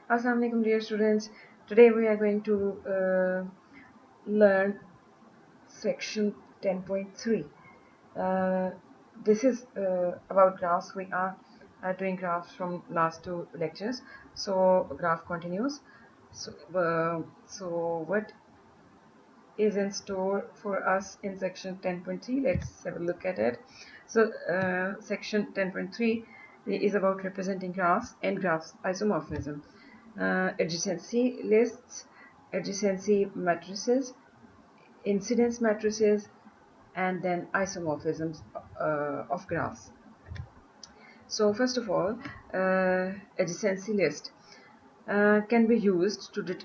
Assalamu alaikum dear students. Today we are going to learn section 10.3. This is about graphs. We are doing graphs from last two lectures. So graph continues. So what is in store for us in section 10.3? Let's have a look at it. So section 10.3 is about representing graphs and graphs isomorphism, adjacency lists, adjacency matrices, incidence matrices, and then isomorphisms of graphs. So first of all, adjacency list can be used to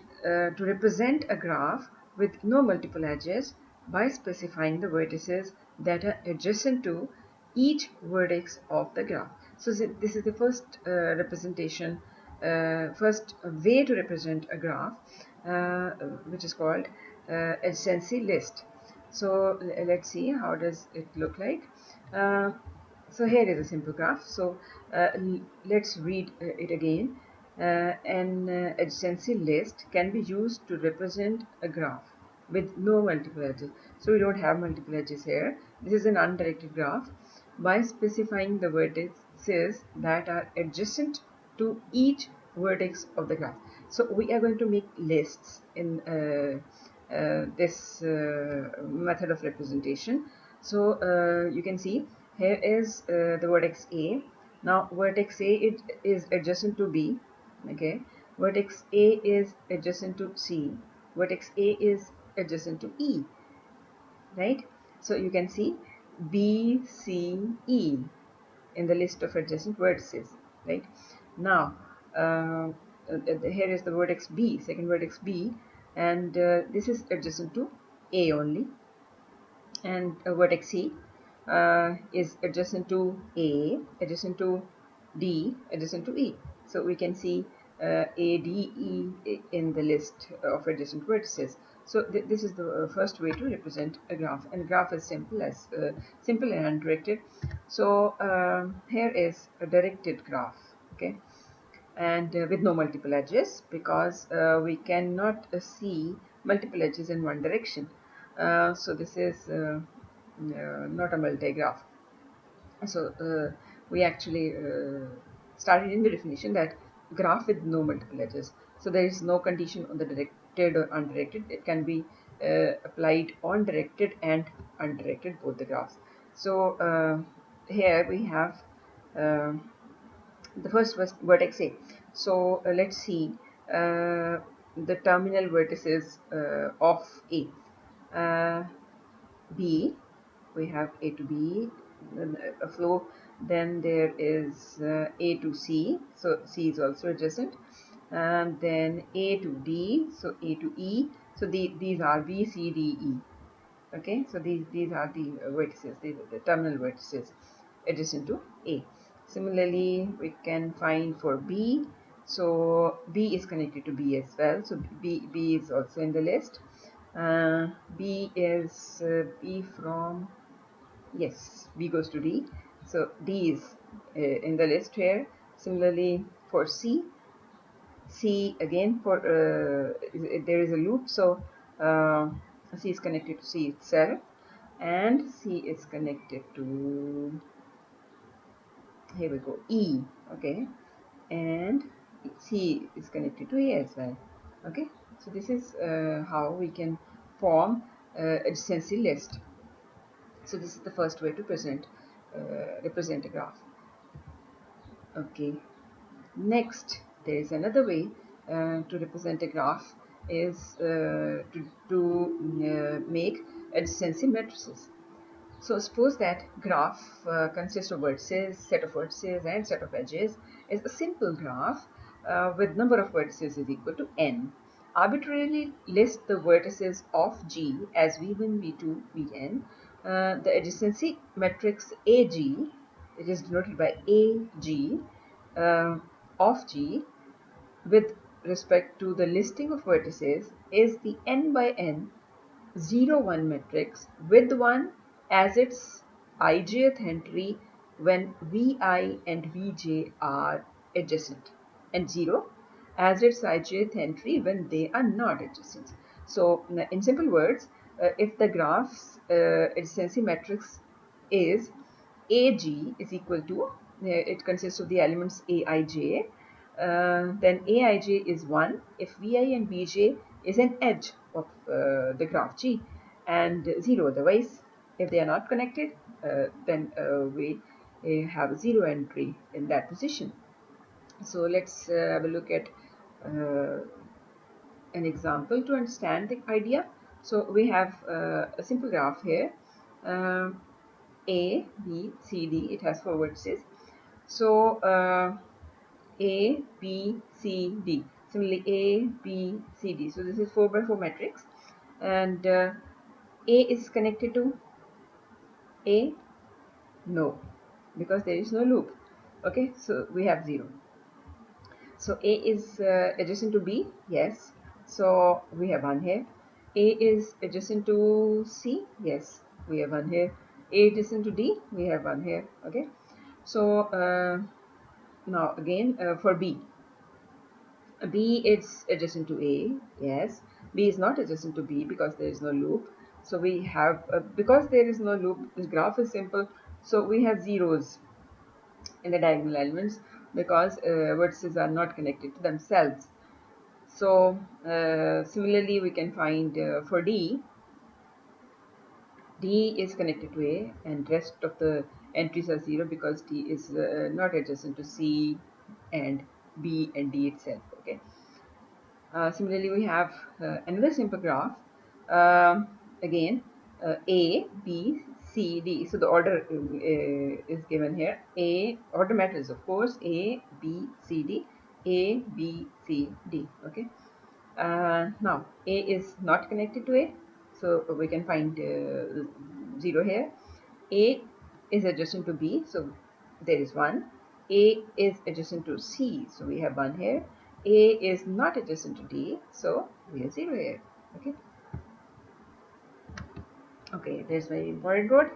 represent a graph with no multiple edges by specifying the vertices that are adjacent to each vertex of the graph. So this is the first representation, first way to represent a graph, which is called adjacency list. So let's see how does it look like. So here is a simple graph. So let's read it again. An adjacency list can be used to represent a graph with no multiple edges. So we don't have multiple edges here. This is an undirected graph. By specifying the vertices that are adjacent to each vertex of the graph. So we are going to make lists in this method of representation. So you can see here is the vertex A. Now vertex A, it is adjacent to B. Okay, vertex A is adjacent to C. Vertex A is adjacent to E, right? So you can see B, C, E in the list of adjacent vertices, right? Now here is the vertex B, second vertex B, and this is adjacent to A only, and vertex C is adjacent to A, adjacent to D, adjacent to E. So we can see A, D, E in the list of adjacent vertices. So this is the first way to represent a graph, and graph is simple and undirected. So here is a directed graph, okay, and with no multiple edges, because we cannot see multiple edges in one direction. So this is not a multigraph. So we actually started in the definition that graph with no multiple edges. So there is no condition on the directed or undirected. It can be applied on directed and undirected, both the graphs. So here we have uh, the first was vertex A. So let's see the terminal vertices of A. B, we have A to B, a flow. Then there is A to C, so C is also adjacent, and then A to D, so A to E. So these are B, C, D, E. Okay, so these are the vertices, these are the terminal vertices adjacent to A. Similarly, we can find for B. So B is connected to B as well. So B is also in the list. B is B from, yes, B goes to D. So D is in the list here. Similarly for C, C again for there is a loop. So C is connected to C itself, and C is connected to, here we go, E. Okay, and C is connected to A as well. Okay, so this is how we can form adjacency list. So this is the first way to represent a graph. Okay, next there is another way to represent a graph, is to make adjacency matrices. So suppose that graph consists of vertices, set of vertices, and set of edges. Is a simple graph with number of vertices is equal to n. Arbitrarily list the vertices of G as v1, v2, vn. The adjacency matrix AG, it is denoted by AG, uh, of G with respect to the listing of vertices, is the n by n 0, 1 matrix with 1 as its ijth entry when Vi and Vj are adjacent, and 0 as its ijth entry when they are not adjacent. So in simple words, if the graph's adjacency matrix is AG is equal to, it consists of the elements Aij, then Aij is 1 if Vi and Bj is an edge of the graph G, and 0 otherwise. If they are not connected, then we have 0 entry in that position. So let's have a look at uh, an example to understand the idea. So we have a simple graph here, A, B, C, D. It has 4 vertices. So A, B, C, D. Similarly, A, B, C, D. So this is 4 by 4 matrix, and A is connected to A. No, because there is no loop. Okay, so we have 0. So A is adjacent to B, yes. So we have 1 here. A is adjacent to C, yes. We have 1 here. A adjacent to D, we have 1 here. Okay. So now again for B. B is adjacent to A, yes. B is not adjacent to B because there is no loop. So we have, because there is no loop, this graph is simple. So we have zeros in the diagonal elements because vertices are not connected to themselves. So similarly, we can find for D, D is connected to A, and rest of the entries are 0 because D is not adjacent to C and B and D itself. Okay. Similarly, we have another simple graph. Again, A, B, C, D. So the order is given here. A order matters, of course. A, B, C, D. A, B, C, D. Okay. Now A is not connected to A, so we can find 0 here. A is adjacent to B, so there is 1. A is adjacent to C, so we have 1 here. A is not adjacent to D, so we have 0 here. Okay. Okay, that's very important word.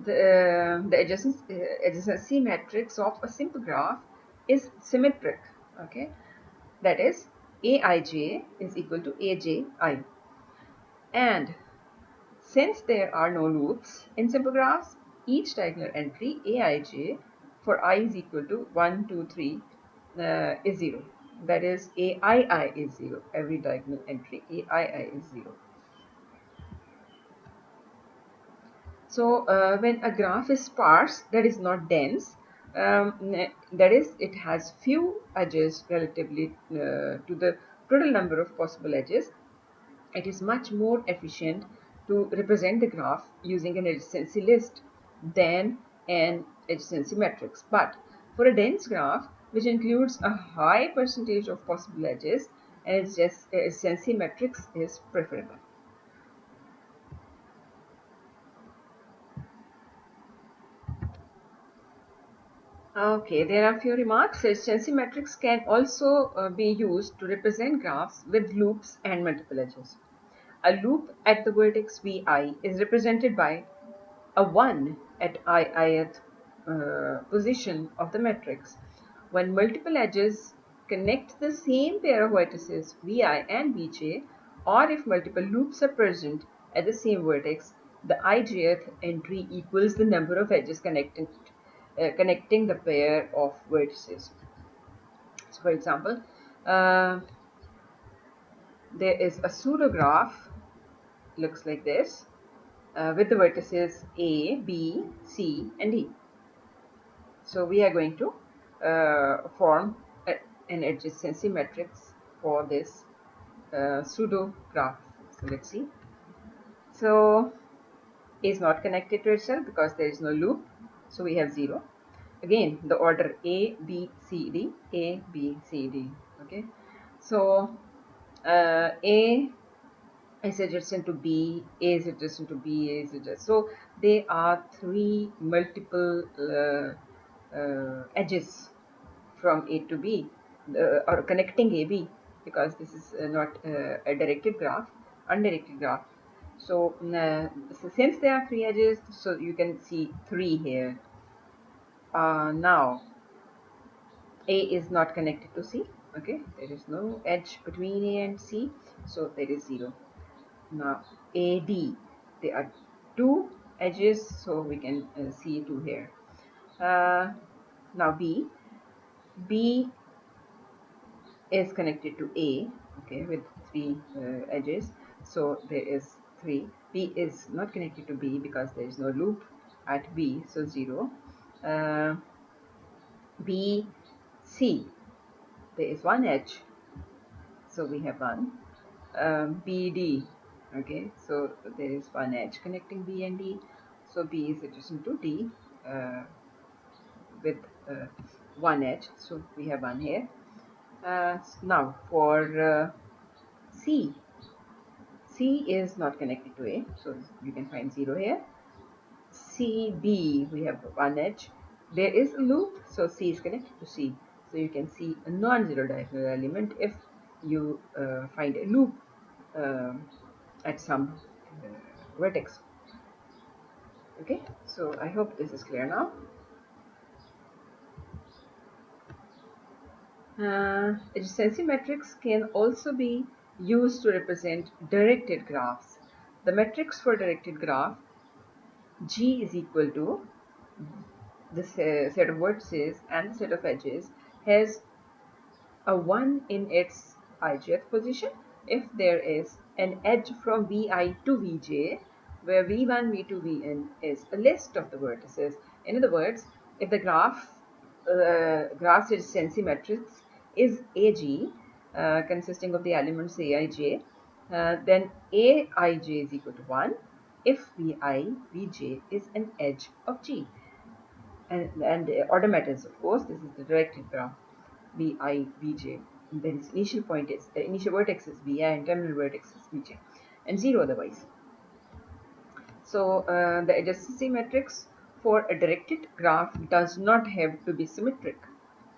The adjacency matrix of a simple graph is symmetric. Okay, that is Aij is equal to Aj I, and since there are no loops in simple graphs, each diagonal entry Aij for I is equal to 1, 2, 3 is 0. That is Aii is 0. Every diagonal entry Aii is 0. So when a graph is sparse, that is not dense, that is it has few edges relatively to the total number of possible edges, it is much more efficient to represent the graph using an adjacency list than an adjacency matrix. But for a dense graph, which includes a high percentage of possible edges, an adjacency matrix is preferable. Okay, there are a few remarks. Adjacency matrix can also be used to represent graphs with loops and multiple edges. A loop at the vertex Vi is represented by a 1 at ith position of the matrix. When multiple edges connect the same pair of vertices Vi and Vj, or if multiple loops are present at the same vertex, the ijth entry equals the number of edges connecting the pair of vertices. So for example, uh, there is a pseudograph, looks like this, with the vertices A, B, C, and D. So we are going to form an adjacency matrix for this pseudo graph. So let's see. So A is not connected to itself because there is no loop. So we have 0. Again, the order A, B, C, D, A, B, C, D. Okay. So A is adjacent to B, A is adjacent to B, A is adjacent. So they are 3 multiple edges from A to B, or connecting AB, because this is not a directed graph, undirected graph. So, so since there are 3 edges, so you can see 3 here. Now A is not connected to C. Okay, there is no edge between A and C, so there is 0. Now AD, there are 2 edges, so we can see 2 here. Now B is connected to A, okay, with 3 edges, so there is 3. B is not connected to B because there is no loop at B, so 0. B, C, there is 1 edge, so we have 1. BD, okay, so there is 1 edge connecting B and D, so B is adjacent to D with 1 edge, so we have 1 here. Now for C, C is not connected to A, so you can find 0 here. CB, we have 1 edge. There is a loop, so C is connected to C. So you can see a non-zero diagonal element if you find a loop at some vertex. Okay, so I hope this is clear now. Adjacency matrix can also be used to represent directed graphs. The matrix for directed graph G is equal to the set of vertices and the set of edges has a 1 in its ijth position if there is an edge from Vi to Vj, where V1, V2, Vn is a list of the vertices. In other words, if the graph's adjacency matrix is Ag, consisting of the elements Aij, then Aij is equal to 1 if Vi, Vj is an edge of G. And order matters, of course. This is the directed graph. Vi, Vj. And then its initial point is initial vertex is Vi and terminal vertex is Vj, and 0 otherwise. So the adjacency matrix for a directed graph does not have to be symmetric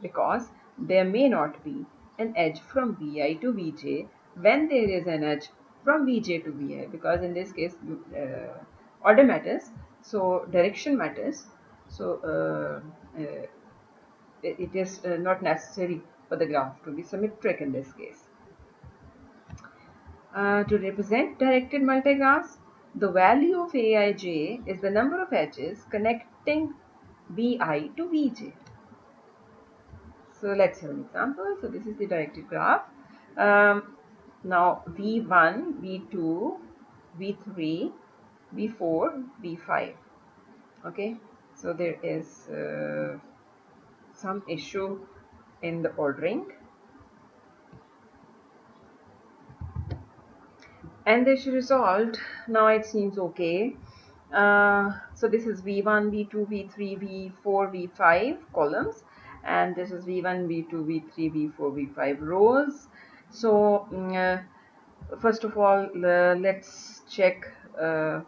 because there may not be an edge from Vi to Vj when there is an edge from Vj to Vi, because in this case order matters, so direction matters. So it is not necessary for the graph to be symmetric in this case. To represent directed multigraphs, the value of Aij is the number of edges connecting Vi to Vj. So let's have an example. So this is the directed graph. Now V1, V2, V3, V4, V5. Okay, so there is some issue in the ordering, and this result now it seems okay. So this is V1, V2, V3, V4, V5 columns, and this is V1, V2, V3, V4, V5 rows. So first of all, let's check for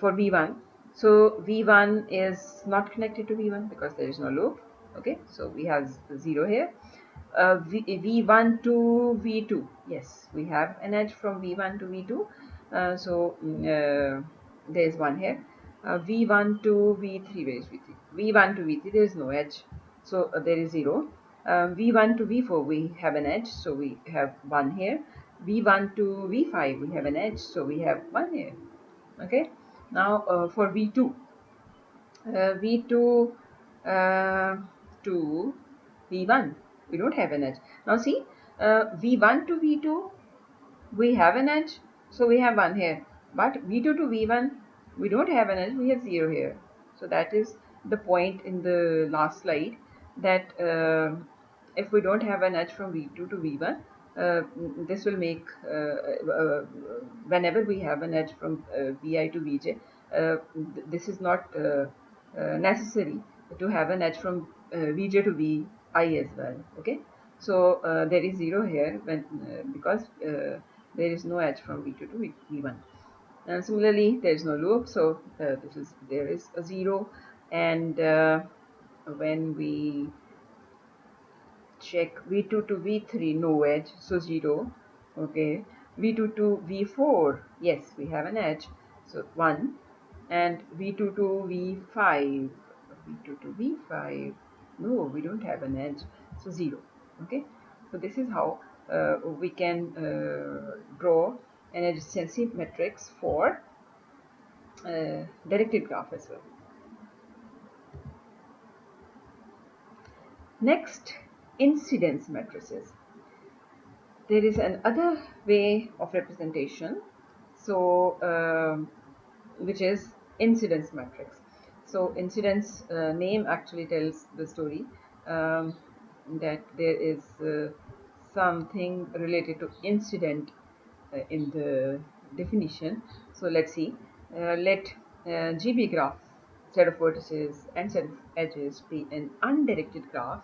V1. So V1 is not connected to V1 because there is no loop. Okay, so we have 0 here. V1 to V2, yes, we have an edge from V1 to V2. So there is 1 here. V1 to V3, where is V3? V1 to V3, there is no edge, so there is 0. V1 to V4, we have an edge, so we have 1 here. V1 to V5, we have an edge, so we have 1 here. Okay, now for V2, V2 to V1, we don't have an edge. Now see, V1 to V2, we have an edge, so we have 1 here. But V2 to V1, we don't have an edge, we have 0 here. So that is the point in the last slide, that if we don't have an edge from V2 to V1, this will make whenever we have an edge from Vi to Vj, this is not necessary to have an edge from Vj to Vi as well. Okay, so there is 0 here when because there is no edge from V2 to V1. And similarly, there is no loop, so there is a 0. And when we check V2 to V3, no edge, so 0. Okay, V2 to V4, yes, we have an edge, so 1. And V2 to V5, V2 to V5, no, we don't have an edge, so 0. Okay, So this is how we can draw an adjacency matrix for directed graph as well. Next, incidence matrices. There is another way of representation, so which is incidence matrix. So incidence name actually tells the story that there is something related to incident in the definition. So let's see. Let GB graph, set of vertices and set of edges, be an undirected graph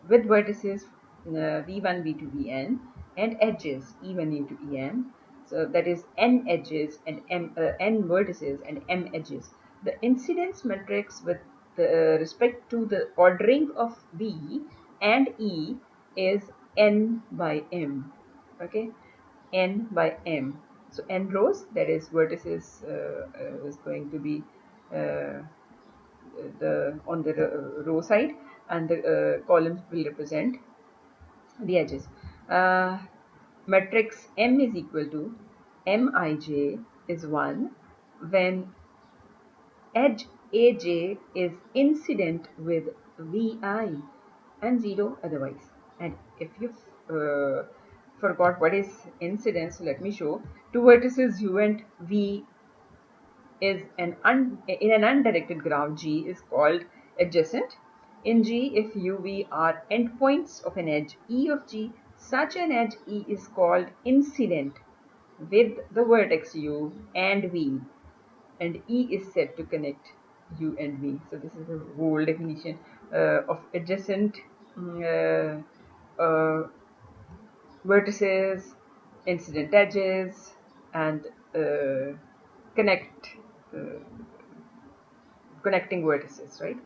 with vertices v1, v2, vn and edges e1 into en. So that is n edges and n vertices and m edges. The incidence matrix with respect to the ordering of v and e is n by m. Okay, n by m. So n rows, that is vertices, is going to be the on the row side, and the columns will represent the edges. Matrix M is equal to Mij is 1 when edge Aj is incident with Vi and 0 otherwise. And if you forgot what is incidence, let me show. Two vertices u and v is in an undirected graph. G is called adjacent. In G, if U, V are endpoints of an edge E of G, such an edge E is called incident with the vertex U and V, and E is said to connect U and V. So this is the whole definition of adjacent vertices, incident edges, and connect uh, connecting vertices, right?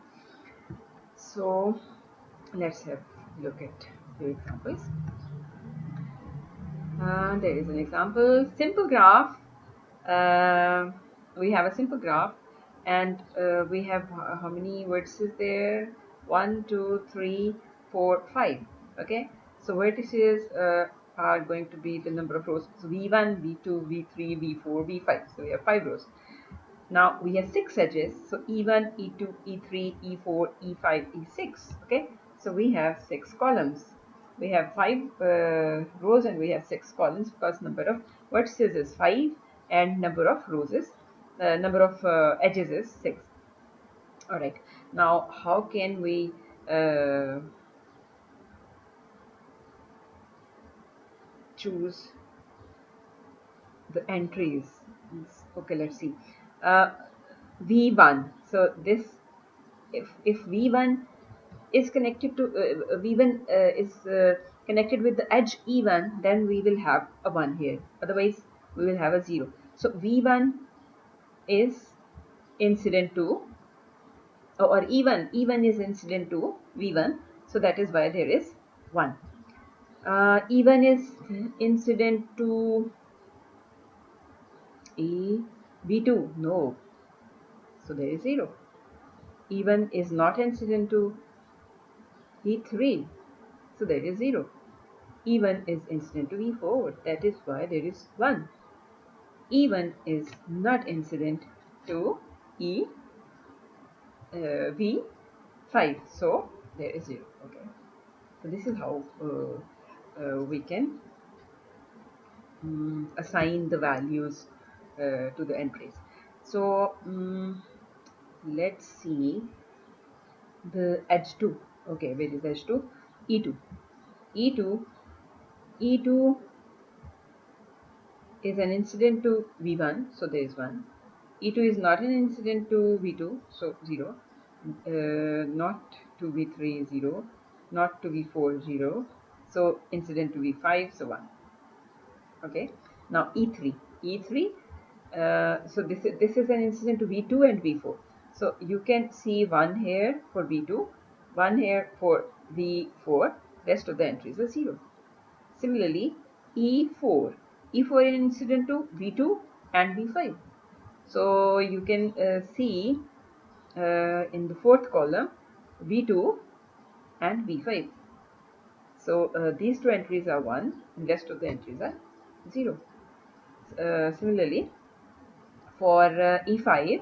So let's have a look at the examples. There is an example, simple graph. Uh, we have a simple graph, and we have how many vertices there? 1, 2, 3, 4, 5. Okay, so vertices are going to be the number of rows. So v1, v2, v3, v4, v5. So we have 5 rows. Now we have 6 edges, so E1, E2, E3, E4, E5, E6. Okay, so we have 6 columns. We have 5 rows and we have 6 columns because number of vertices is 5 and number of rows is number of edges is 6. All right. Now how can we choose the entries? Okay, let's see. V1. So this, if V1 is connected to V1 is connected with the edge E1, then we will have a 1 here. Otherwise, we will have a 0. So V1 is incident to, or E1 is incident to V1. So that is why there is 1. E1 is incident to V2. No. So there is 0. E1 is not incident to V3. So there is 0. E1 is incident to V4. That is why there is 1. E1 is not incident to V5. So there is 0. Okay. So this is how we can assign the values to the entries. So let's see the edge 2. Okay, where is edge 2? E2. E2. E2 is an incident to V1, so there is 1. E2 is not an incident to V2, so 0. Not to V3, 0. Not to V4, 0. So incident to V5, so 1. Okay. Now E3. E3, so this is an incident to V2 and V4. So you can see 1 here for V2, 1 here for V4. Rest of the entries are 0. Similarly, E4. E4 is incident to V2 and V5. So you can see in the fourth column V2 and V5. So these two entries are 1 and rest of the entries are 0. Similarly, for E5,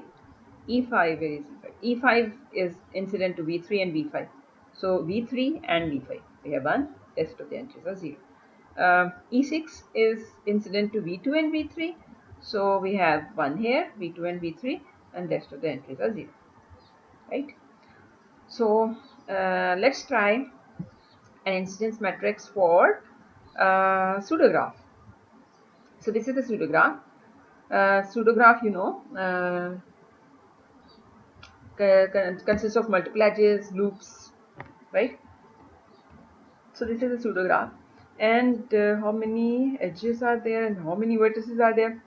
E5, where is E5? E5 is incident to V3 and V5. So V3 and V5, we have 1, rest of the entries are 0. E6 is incident to V2 and V3. So we have 1 here, V2 and V3, and rest of the entries are 0. Right? So let's try an incidence matrix for pseudograph. So this is the pseudograph. Pseudograph, you know, consists of multiple edges, loops, right? So this is a pseudograph, and how many edges are there and how many vertices are there?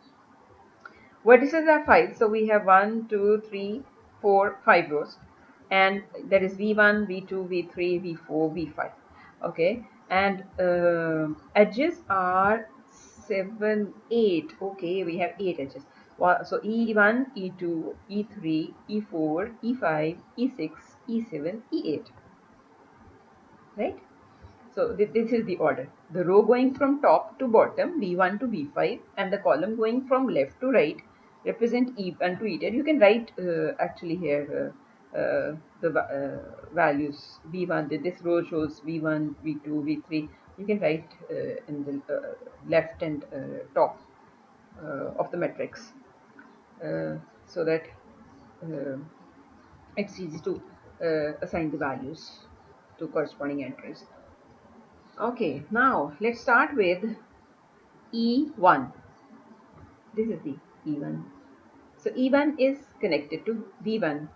Vertices are 5, so we have 1, 2, 3, 4, 5 rows, and that is v1, v2, v3, v4, v5. Okay, and edges are 7, 8. Okay, we have 8 edges. So e1, e2, e3, e4, e5, e6, e7, e8. Right? So this is the order. The row going from top to bottom, B1 to B5, and the column going from left to right represent E1 to E10. You can write actually here the values B1. This row shows V1, V2, V3. You can write in the left and top of the matrix so that uh, it's easy to assign the values to corresponding entries. Okay, now let's start with E1. This is the E1. So E1 is connected to V1.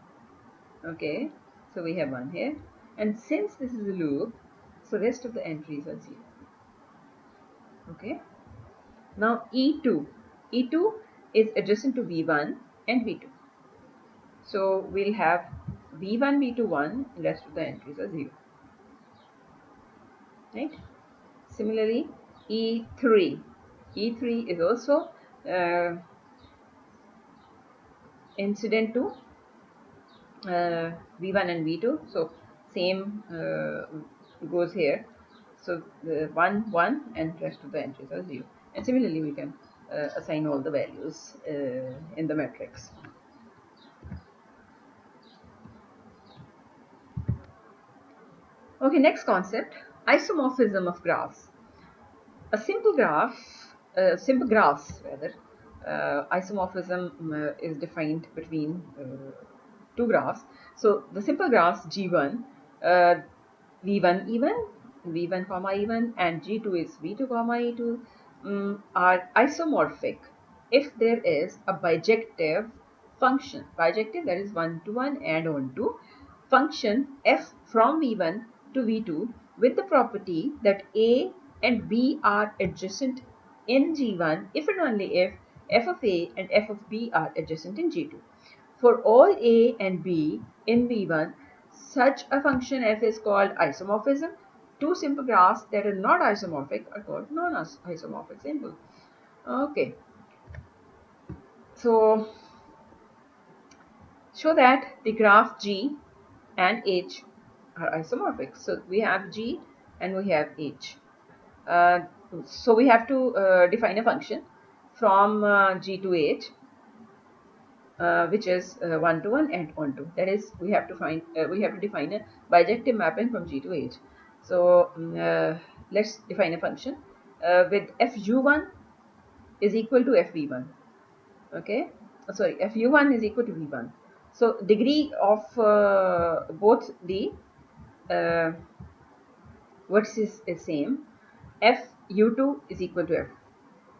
Okay, so we have 1 here. And since this is a loop, so rest of the entries are 0. Okay, now E2. E2 is adjacent to V1 and V2. So we'll have V1, V2, 1, rest of the entries are 0. Right? Similarly, E3. E3 is also incident to V1 and V2. So same goes here. So 1, 1 and rest of the entries are 0. And similarly, we can assign all the values in the matrix. Okay, next concept, isomorphism of graphs. A simple graph, simple graphs rather, isomorphism is defined between two graphs. So the simple graphs G1, V1 even, V1 comma E1, and G2 is V2 comma E2, are isomorphic if there is a bijective function. Bijective, that is one to one and on to function f from V1 to V2 with the property that A and B are adjacent in G1 if and only if f of A and f of B are adjacent in G2. For all A and B in V1, such a function f is called isomorphism. Two simple graphs that are not isomorphic are called non-isomorphic simple. Okay, so show that the graph G and H are isomorphic. So we have G and we have H. Uh, so we have to define a function from G to H, which is 1 to 1 and on to. That is, we have to define a bijective mapping from G to H. So let's define a function with fu1 is equal to fv1. Okay, sorry, fu1 is equal to v1. So degree of both the vertices is same. Fu2 is equal to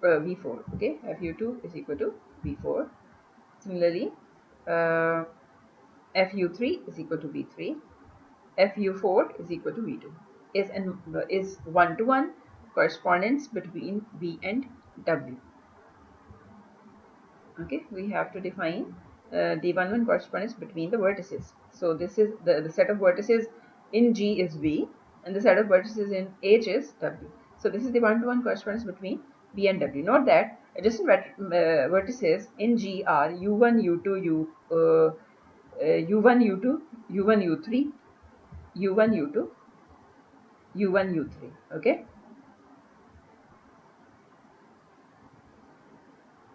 v4. Okay, fu2 is equal to v4. Similarly, fu3 is equal to v3. fu4 is equal to v2. Is one to one correspondence between v and w. Okay, we have to define the one correspondence between the vertices. So this is the set of vertices in G is V and the set of vertices in H is W. So this is the one-to-one correspondence between V and W. Note that adjacent vertices in G are U1, U2, U1, U2, U1, U3, U1, U2, u1, u3. Okay,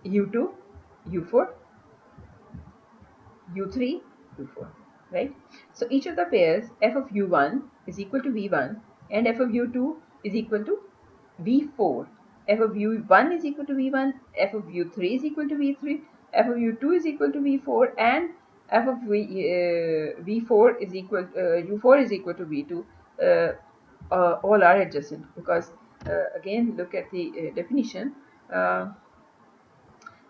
u2, u4, u3, u4, right? So each of the pairs f of u1 is equal to v1 and f of u2 is equal to v4. F of u1 is equal to v1, f of u3 is equal to v3, f of u2 is equal to v4, and f of v4 is equal u4 is equal to v2. All are adjacent because again look at the definition.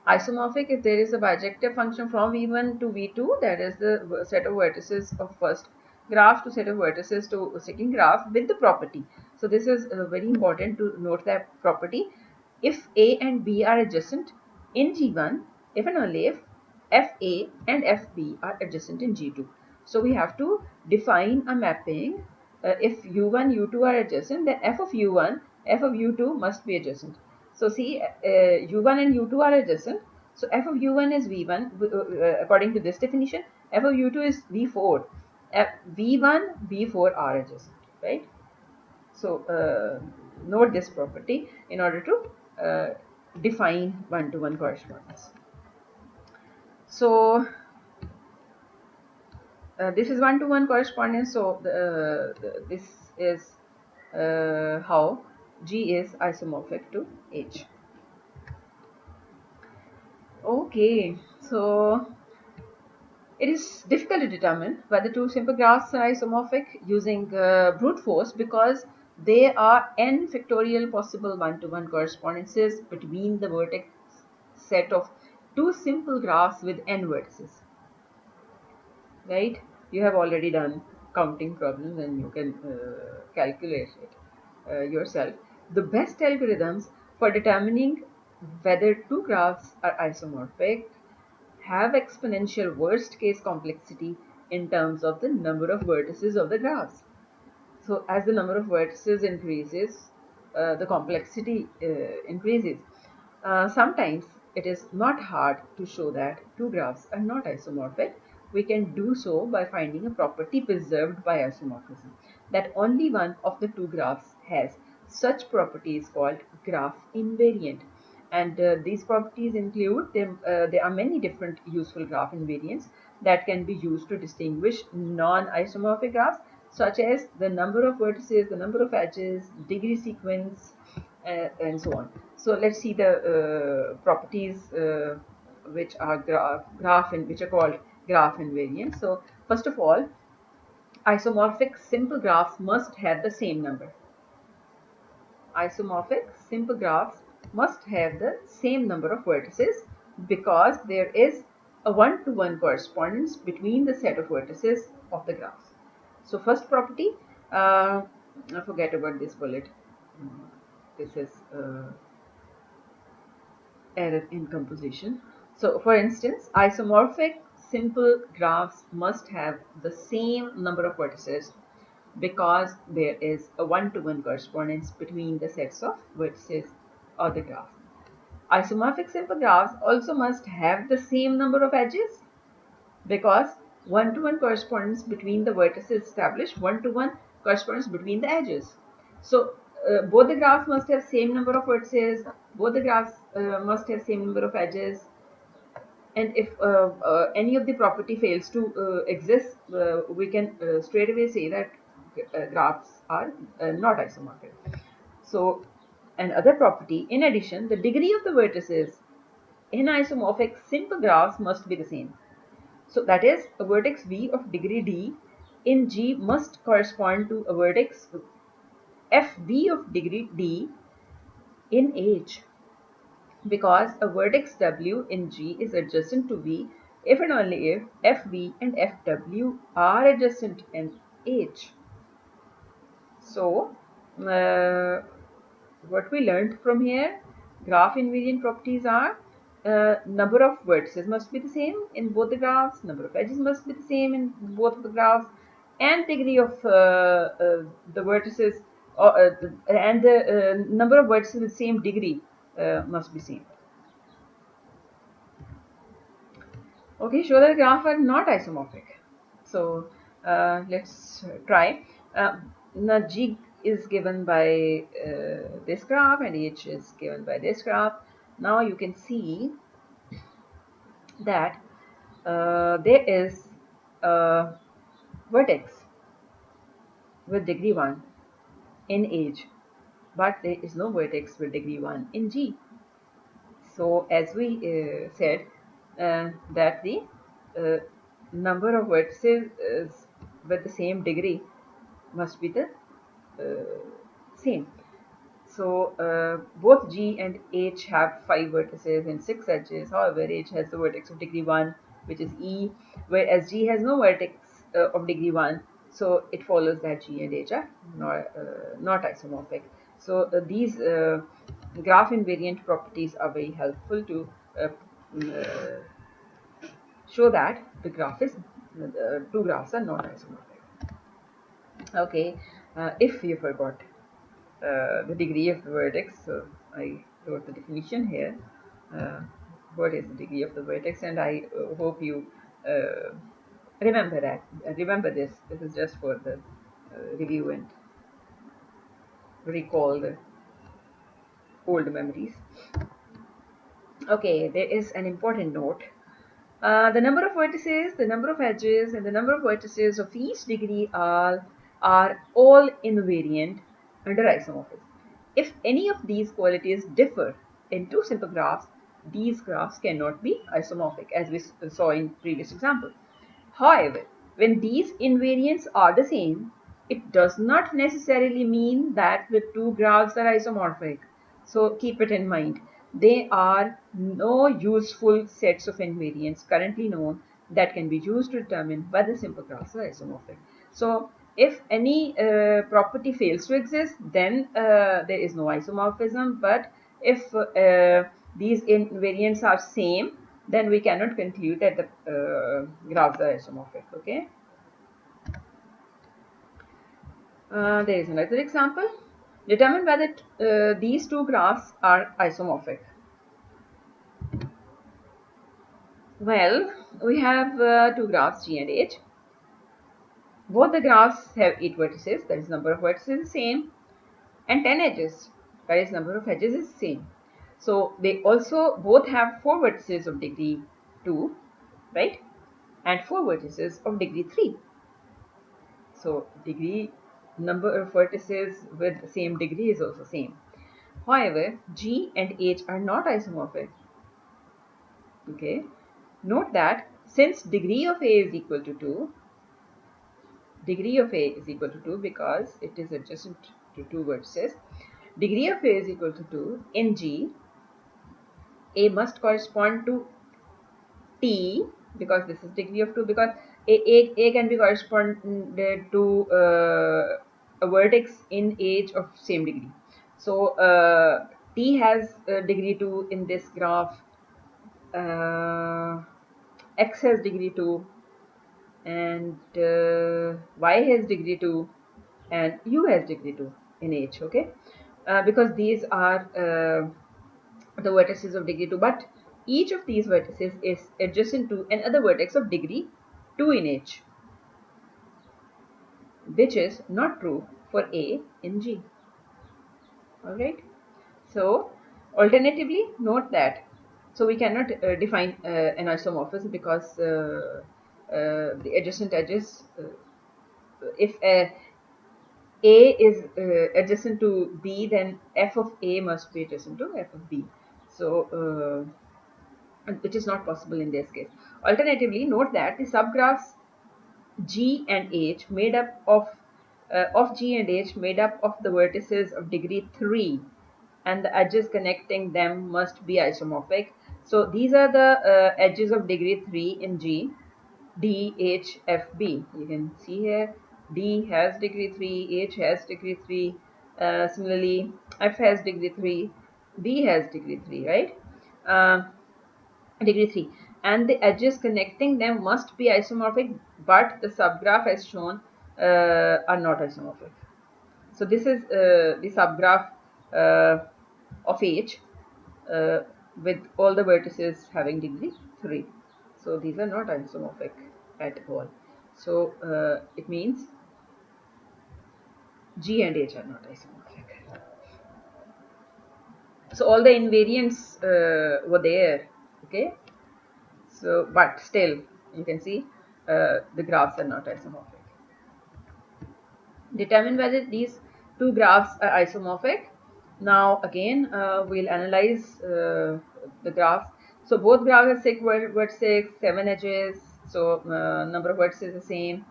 Isomorphic, if there is a bijective function from v1 to v2, that is the set of vertices of first graph to set of vertices to second graph with the property. So this is very important to note that property. If A and B are adjacent in G1, if and only if FA and FB are adjacent in G2. So we have to define a mapping. If U1, U2 are adjacent, then F of U1, F of U2 must be adjacent. So see, u1 and u2 are adjacent. So f of u1 is v1 according to this definition. F of u2 is v4. v1, v4 are adjacent, right? So note this property in order to define one-to-one correspondence. So this is one-to-one correspondence. So this is how G is isomorphic to H. Okay, so it is difficult to determine whether two simple graphs are isomorphic using brute force because there are n factorial possible one-to-one correspondences between the vertex set of two simple graphs with n vertices. Right? You have already done counting problems and you can calculate it yourself. The best algorithms for determining whether two graphs are isomorphic have exponential worst case complexity in terms of the number of vertices of the graphs. So as the number of vertices increases, the complexity increases. Sometimes it is not hard to show that two graphs are not isomorphic. We can do so by finding a property preserved by isomorphism, that only one of the two graphs has such properties called graph invariant. And these properties include them. There are many different useful graph invariants that can be used to distinguish non-isomorphic graphs, such as the number of vertices, the number of edges, degree sequence, and so on. So let's see the properties which are which are called graph invariant. So first of all, isomorphic simple graphs must have the same number. Isomorphic simple graphs must have the same number of vertices because there is a one-to-one correspondence between the set of vertices of the graphs. So first property, I forget about this bullet. This is error in composition. So for instance, isomorphic simple graphs must have the same number of vertices because there is a one-to-one correspondence between the sets of vertices of the graph. Isomorphic simple graphs also must have the same number of edges because one-to-one correspondence between the vertices establish one-to-one correspondence between the edges. So both the graphs must have same number of vertices, both the graphs must have same number of edges, and if any of the property fails to exist, we can straight away say that graphs are not isomorphic. So another property, in addition, the degree of the vertices in isomorphic simple graphs must be the same. So that is, a vertex v of degree d in G must correspond to a vertex fv of degree d in H, because a vertex w in G is adjacent to v if and only if fv and fw are adjacent in H. So what we learned from here, graph invariant properties are number of vertices must be the same in both the graphs, number of edges must be the same in both of the graphs, and degree of the vertices and the number of vertices with same degree must be same. Okay, show that graph are not isomorphic. So let's try. Now is given by this graph and H is given by this graph. Now you can see that there is a vertex with degree 1 in H, but there is no vertex with degree 1 in G. So as we said that the uh, number of vertices with the same degree must be the same. So both G and H have 5 vertices and 6 edges. However, H has the vertex of degree 1, which is E, whereas G has no vertex of degree 1. So it follows that G and H are not isomorphic. So these graph invariant properties are very helpful to show that the graph is two graphs are not isomorphic. Okay, if you forgot the degree of the vertex, so I wrote the definition here. Uh, what is the degree of the vertex? And I hope you remember that. Remember this. This is just for the review and recall the old memories. Okay, there is an important note. The number of vertices, the number of edges, and the number of vertices of each degree are all invariant under isomorphism. If any of these qualities differ in two simple graphs, these graphs cannot be isomorphic, as we saw in previous example. However, when these invariants are the same, it does not necessarily mean that the two graphs are isomorphic. So keep it in mind. There are no useful sets of invariants currently known that can be used to determine whether simple graphs are isomorphic. So if any property fails to exist, then there is no isomorphism. But if these invariants are same, then we cannot conclude that the graphs are isomorphic. Okay. There is another example. Determine whether these two graphs are isomorphic. Well, we have two graphs G and H. Both the graphs have 8 vertices, that is number of vertices is same, and 10 edges, that is number of edges is same. So they also both have 4 vertices of degree 2, right? And 4 vertices of degree 3. So degree number of vertices with same degree is also same. However, G and H are not isomorphic. Okay. Note that since degree of A is equal to 2, degree of A is equal to 2 because it is adjacent to 2 vertices. Degree of A is equal to 2 in G. A must correspond to T because this is degree of 2 because A can be corresponded to a vertex in H of same degree. So T has degree 2 in this graph, X has degree 2 and Y has degree 2 and U has degree 2 in H, okay? Because these are the vertices of degree 2, but each of these vertices is adjacent to another vertex of degree 2 in H, which is not true for A in G. Alright, so alternatively, note that so we cannot define an isomorphism because the adjacent edges, if A is adjacent to B, then f of A must be adjacent to f of B. So which is not possible in this case. Alternatively, note that the subgraphs G and H made up of G and H made up of the vertices of degree 3 and the edges connecting them must be isomorphic. So these are the edges of degree 3 in G, D, H, F, B. You can see here D has degree 3, H has degree 3, similarly F has degree 3, B has degree 3, right? Degree 3, and the edges connecting them must be isomorphic, but the subgraph as shown are not isomorphic. So this is the subgraph of H with all the vertices having degree 3. So these are not isomorphic at all. So it means G and H are not isomorphic. So all the invariants were there, okay. So but still you can see the graphs are not isomorphic. Determine whether these two graphs are isomorphic. Now again we'll analyze the graphs. So both graphs have 6 vertices, 7 edges. So number of vertices is the same,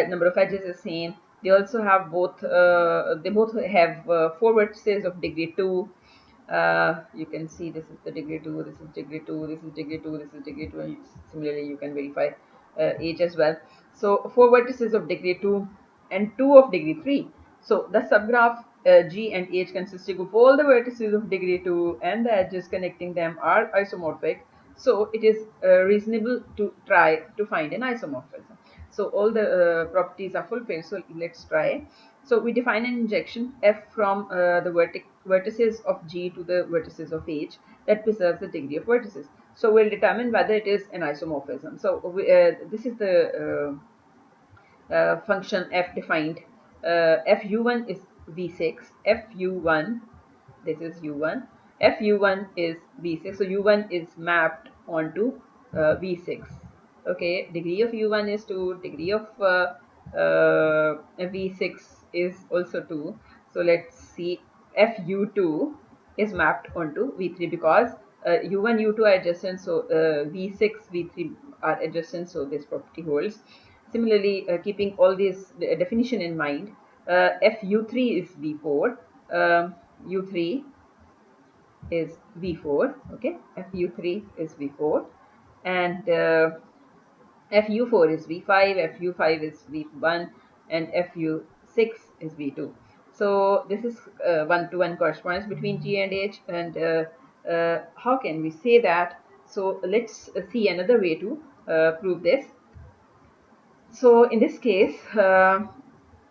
number of edges is the same. They also have both. They both have 4 vertices of degree 2. You can see this is the degree 2, this is degree 2, this is degree 2, this is degree 2, and similarly you can verify H as well. So 4 vertices of degree 2 and 2 of degree 3. So the subgraph G and H consisting of all the vertices of degree 2 and the edges connecting them are isomorphic. So it is reasonable to try to find an isomorphism. So all the properties are fulfilled. So let's try. So we define an injection f from the vertices of G to the vertices of H that preserves the degree of vertices. So we'll determine whether it is an isomorphism. So this is the function f defined. Fu1 is v6, fu1, this is u1, fu1 is v6, so u1 is mapped onto v6. Okay, degree of u1 is 2, degree of v6 is also 2. So let's see, fu2 is mapped onto v3 because u1 u2 are adjacent, so v6 v3 are adjacent, so this property holds. Similarly, keeping all these definition in mind, fu3 is v4, u3 is v4, okay, fu3 is v4, and fu4 is v5, fu5 is v1, and fu6 is v2. So this is one-to-one correspondence between G and H. And how can we say that? So let's see another way to prove this. So in this case,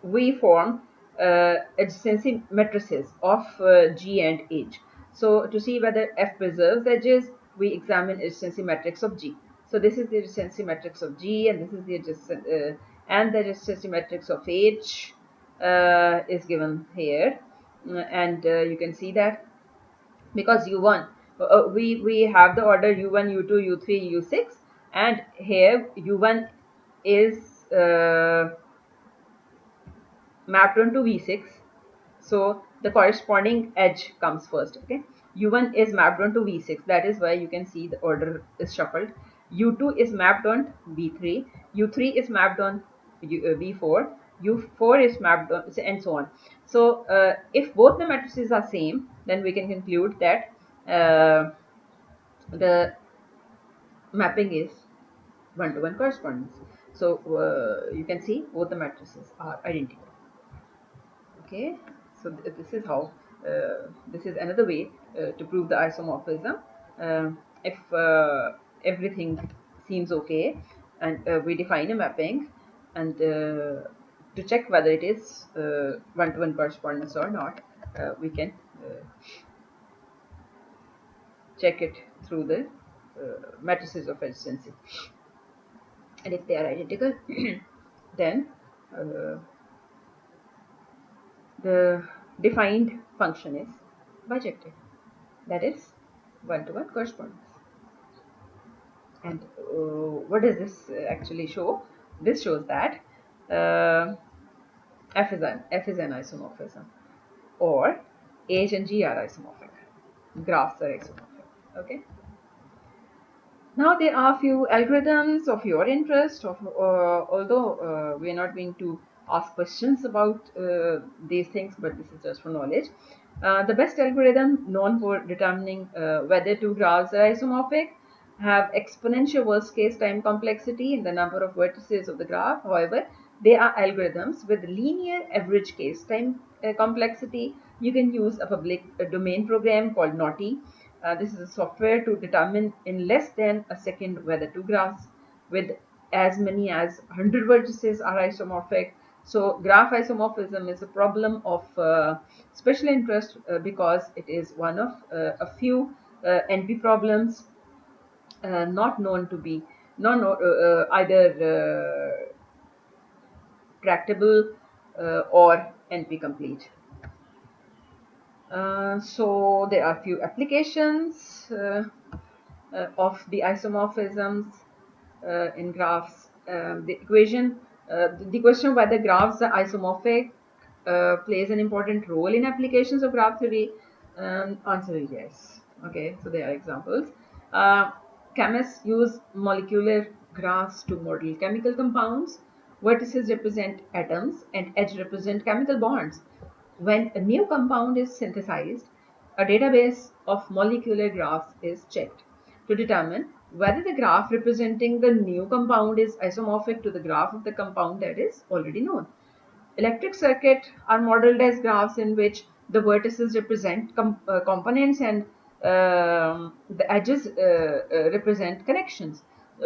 we form adjacency matrices of G and H. So to see whether F preserves edges, we examine adjacency matrix of G. So this is the adjacency matrix of G, and this is the adjacency matrix of H is given here, and you can see that because u1 we have the order u1 u2 u3 u6, and here u1 is mapped onto v6, so the corresponding edge comes first. Okay, u1 is mapped onto v6, that is why you can see the order is shuffled. u2 is mapped on v3, u3 is mapped on v4, u4 is mapped on, and so on. So if both the matrices are same, then we can conclude that the mapping is one-to-one correspondence. So you can see both the matrices are identical. Okay, so this is how this is another way to prove the isomorphism. If everything seems okay, and we define a mapping, and to check whether it is one-to-one correspondence or not, we can check it through the matrices of adjacency, and if they are identical then the defined function is bijective, that is one-to-one correspondence. And what does this actually show? This shows that f is an isomorphism, or H and G are isomorphic, graphs are isomorphic. Okay, now there are a few algorithms of your interest, although we are not going to ask questions about these things, but this is just for knowledge. The best algorithm known for determining whether two graphs are isomorphic have exponential worst case time complexity in the number of vertices of the graph. However, they are algorithms with linear average case time complexity. You can use a public domain program called Naughty. This is a software to determine in less than a second whether two graphs with as many as 100 vertices are isomorphic. So graph isomorphism is a problem of special interest because it is one of a few NP problems not known to be either tractable or NP complete. So there are a few applications of the isomorphisms in graphs. The question whether graphs are isomorphic plays an important role in applications of graph theory. Answer is yes. Okay, so there are examples. Uh, Chemists use molecular graphs to model chemical compounds. Vertices represent atoms and edges represent chemical bonds. When a new compound is synthesized, a database of molecular graphs is checked to determine whether the graph representing the new compound is isomorphic to the graph of the compound that is already known. Electric circuits are modeled as graphs in which the vertices represent components and the edges represent connections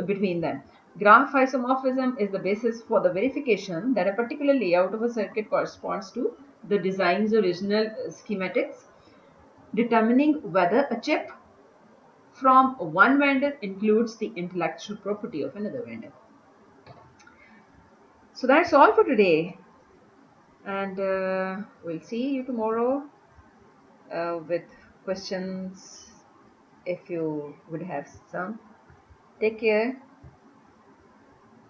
between them. Graph isomorphism is the basis for the verification that a particular layout of a circuit corresponds to the design's original schematics, determining whether a chip from one vendor includes the intellectual property of another vendor. So that's all for today, and we'll see you tomorrow with questions if you would have some. Take care.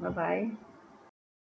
Bye bye.